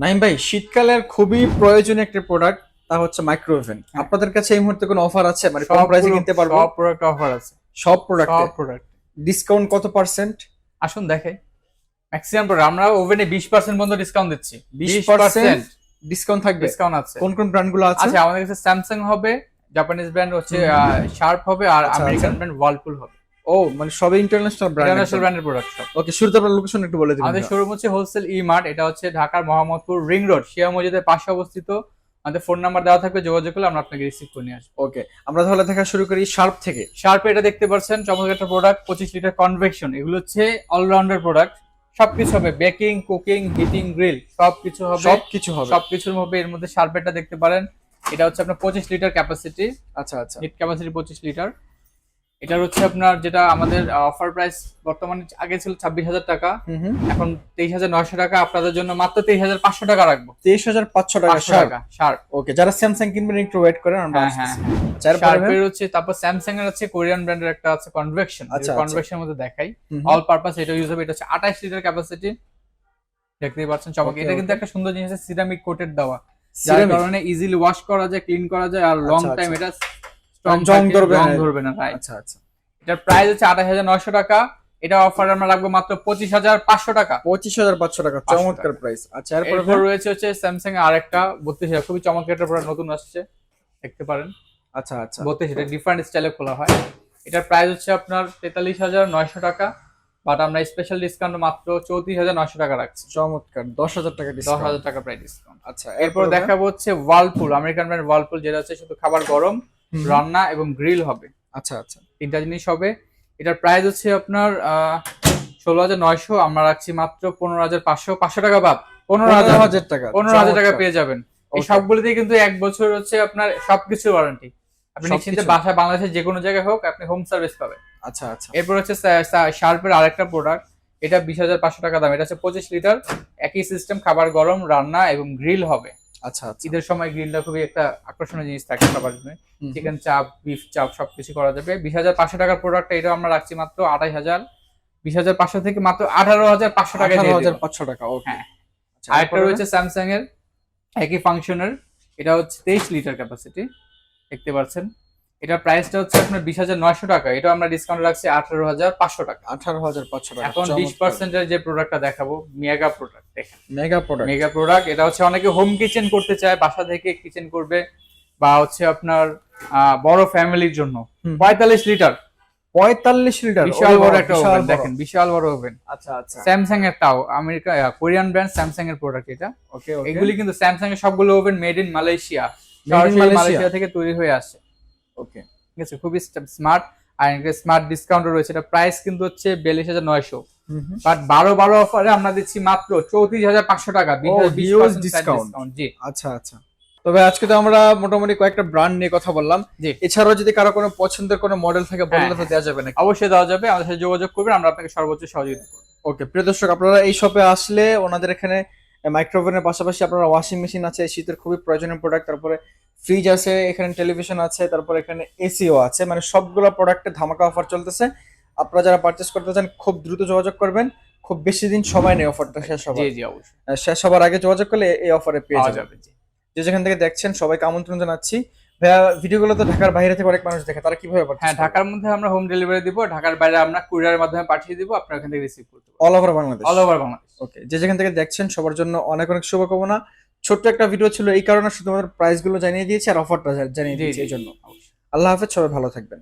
নাইম ভাই, শীতকালের খুবই প্রয়োজনীয় একটা প্রোডাক্ট, তা হচ্ছে মাইক্রোওভেন। আপনাদের কাছে এই মুহূর্তে কোনো অফার আছে, মানে কম প্রাইসে কিনতে পারবো? সব প্রোডাক্ট অফার আছে। সব প্রোডাক্টে সব প্রোডাক্ট ডিসকাউন্ট কত পার্সেন্ট? আসুন দেখাই। ম্যাক্সিমাম প্রোডাক্ট আমরা ওভেনে 20% পর্যন্ত ডিসকাউন্ট দিচ্ছি। 20% ডিসকাউন্ট থাকবে? ডিসকাউন্ট আছে। কোন কোন ব্র্যান্ডগুলো আছে? আচ্ছা, আমাদের কাছে স্যামসাং হবে, জাপানিজ ব্র্যান্ড হচ্ছে শার্প হবে, আর আমেরিকান ব্র্যান্ড ওয়ার্লপুল হবে। ও, মানে সবই ইন্টারন্যাশনাল ব্র্যান্ড, ইন্টারন্যাশনাল ব্র্যান্ডের প্রোডাক্ট সব। ওকে, শুরুতে আপনার লোকেশন একটু বলে দিন। আমাদের শোরুম হচ্ছে হোলসেল ই-মার্ট, এটা হচ্ছে ঢাকার মোহাম্মদপুর রিং রোড শিয়া মসজিদের পাশে অবস্থিত। আমাদের ফোন নাম্বার দেওয়া থাকবে, যোগাযোগ করলে আমরা আপনাকে রিসিভ করে নিয়ে আসবো। ওকে, আমরা তাহলে দেখা শুরু করি শার্প থেকে। শার্পে এটা দেখতে পাচ্ছেন চমৎকার একটা প্রোডাক্ট, 25 লিটার কনভেকশন। এগুলো হচ্ছে অলরাউন্ডার প্রোডাক্ট, সবকিছু হবে, বেকিং, কুকিং, হিটিং, গ্রিল সবকিছু হবে। সবকিছুর হবে এর মধ্যে। শার্পেটা দেখতে পারেন, এটা হচ্ছে আপনার 25 লিটার ক্যাপাসিটি। আচ্ছা আচ্ছা, হিট ক্যাপাসিটি 25 লিটার। এটার হচ্ছে আপনার যেটা আমাদের অফার প্রাইস বর্তমানে আগে ছিল 26,000 টাকা, এখন 23,900 টাকা। আপনাদের জন্য মাত্র 23,500 টাকা রাখবো। 23,500 টাকা শার্প। ওকে, যারা স্যামসাং কিনবেন একটু ওয়েট করেন, আমরা আসছি। শার্পের হচ্ছে, তারপর স্যামসাং এর হচ্ছে কোরিয়ান ব্র্যান্ডের একটা আছে কনভেকশন। কনভেকশনের মধ্যে দেখাই, অল পারপাস এটা ইউজ হবে। এটা হচ্ছে 28 লিটার ক্যাপাসিটি, দেখতেই পাচ্ছেন চমক। এটা কিন্তু একটা সুন্দর জিনিস আছে, সিরামিক কোটেড দেওয়া, যার কারণে ইজিলি ওয়াশ করা যায়, ক্লিন করা যায়, আর লং টাইম এটা জং ধরবে না। আচ্ছা আচ্ছা, এটার প্রাইস হচ্ছে 28,900 টাকা। এটা অফার আমরা রাখবো মাত্র 25,500 টাকা। 25,500 টাকা, চমৎকার প্রাইস। আচ্ছা, এরপর রয়েছে হচ্ছে স্যামসাং এর আরেকটা 32, খুবই চমৎকার একটা প্রোডাক্ট, নতুন আসছে, দেখতে পারেন। আচ্ছা আচ্ছা, 32, এটা ডিফারেন্ট স্টাইলে খোলা হয়। এটার প্রাইস হচ্ছে আপনার 43,900 টাকা, বাট আমরা স্পেশাল ডিসকাউন্ট মাত্র 34,900 টাকা রাখছি। চমৎকার, 10,000 টাকা ডিসকাউন্ট। 10,000 টাকা প্রাইস ডিসকাউন্ট। আচ্ছা, এরপর দেখাবো হচ্ছে ওয়ার্লপুল, আমেরিকান ব্র্যান্ড ওয়ার্লপুল, যেটা হচ্ছে শুধু খাবার গরম, রান্না এবং গ্রিল হবে। আচ্ছা আচ্ছা, তিনটা জিনিস হবে। এটার প্রাইস হচ্ছে আপনার 16,900, আমরা রাখছি মাত্র 15,500, 500 টাকা বাদ 15,000 টাকা। 15,000 টাকা পেয়ে যাবেন। এই সবগুলোতে কিন্তু 1 বছর হচ্ছে আপনার সবকিছু ওয়ারেন্টি। আপনি নিশ্চিন্তে বাসায় বাংলাদেশের যে কোনো জায়গায় হোক আপনি হোম সার্ভিস পাবেন। আচ্ছা আচ্ছা, এরপর হচ্ছে শার্পের আরেকটা প্রোডাক্ট, এটা 20,500 টাকা দাম। এটা হচ্ছে 25 লিটার, একই সিস্টেম, খাবার গরম, রান্না এবং গ্রিল হবে। আচ্ছা আচ্ছা, ঈদের সময় গ্রিলটা খুবই একটা আকর্ষণীয় জিনিস থাকে সবার জন্য। চিকেন চাপ, বিফ চাপ সবকিছু করা যাবে। 20,500 টাকার প্রোডাক্টটা, এটা আমরা রাখছি মাত্র 28,000। 20,500 থেকে মাত্র 18,500 টাকা দিয়ে দিলাম। 18,500 টাকা, ওকে। হ্যাঁ, আরেকটা রয়েছে স্যামসাং এর একই ফাংশনের, এটা হচ্ছে 23 লিটার ক্যাপাসিটি, দেখতে পাচ্ছেন। এটার প্রাইসটা হচ্ছে আপনার 20,900 টাকা, এটা আমরা ডিসকাউন্ট রাখছি 18,500 টাকা। 18,500 টাকা। এখন 20% এর যে প্রোডাক্টটা দেখাবো, মেগা প্রোডাক্ট দেখেন। মেগা প্রোডাক্ট, এটা হচ্ছে অনেকে হোম কিচেন করতে চায়, বাসা থেকে কিচেন করবে, বা হচ্ছে আপনার বড় ফ্যামিলির জন্য। 45 লিটার, 45 লিটার, বিশাল বড় একটা ওভেন দেখেন, বিশাল বড় ওভেন। আচ্ছা আচ্ছা, স্যামসাং এর, তাও কোরিয়ান ব্র্যান্ড স্যামসাং এর প্রোডাক্ট এটা। ওকে ওকে, এগুলি কিন্তু স্যামসাং এর সবগুলো oven made in Malaysia, Malaysia থেকে তৈরি হয়ে আসে। ওকে, ঠিক আছে, খুবই স্মার্ট। আর স্মার্ট ডিসকাউন্ট রয়েছে। এটা প্রাইস কিন্তু হচ্ছে 42,900, বাট 12/12 অফারে আমরা দিচ্ছি মাত্র 34,500 টাকা, 20% ডিসকাউন্ট। জি, আচ্ছা আচ্ছা। তবে আজকে তো আমরা মোটামুটি কয়েকটা ব্র্যান্ড নিয়ে কথা বললাম। এছাড়াও যদি কারো কোনো পছন্দের কোনো মডেল থাকে বললে তো দেওয়া যাবে নাকি? অবশ্যই দেওয়া যাবে, আমাদের সাথে যোগাযোগ করবেন, আমরা আপনাকে সর্বোচ্চ সহযোগিতা করব। ওকে, প্রিয় দর্শক, আপনারা এই শপে আসলে ওনাদের এখানে মাইক্রোওভেনের পাশাপাশি আপনারা ওয়াশিং মেশিন আছে, শীতের খুবই প্রয়োজনীয় প্রোডাক্ট, তারপরে ফ্রিজ আছে, এখানে টেলিভিশন আছে, তারপরে এখানে এসিও আছে, মানে সবগুলো প্রোডাক্টে ধামাকা অফার চলতেছে। আপনারা যারা পারচেস করতে চান খুব দ্রুত যোগাযোগ করবেন, খুব বেশি দিন সময় নেই অফারটা শেষ হবার। জি জি, অবশ্যই শেষ হবার আগে যোগাযোগ করলে এই অফারে পেয়ে যাবেন। যে যেখান থেকে দেখছেন সবাইকে আমন্ত্রণ জানাচ্ছি। ভাইয়া, ভিডিওগুলো তো ঢাকার বাইরে থেকে অনেক মানুষ দেখে, তারা কিভাবে পারচেস? হ্যাঁ, ঢাকার মধ্যে আমরা হোম ডেলিভারি দিব, ঢাকার বাইরে আমরা কুরিয়ারের মাধ্যমে পাঠিয়ে দিব, আপনারা এখান থেকে রিসিভ করতে পারবেন। All over Bangladesh? All over Bangladesh. Okay, যে যেখান থেকে দেখছেন সবার জন্য অনেক অনেক শুভকামনা। ছোট্ট একটা ভিডিও ছিল, এই কারণে শুধুমাত্র প্রাইস গুলো জানিয়ে দিয়েছি আর অফারটা জানিয়ে দিয়েছি, এই জন্য। আল্লাহ হাফেজ, সবাই ভালো থাকবেন।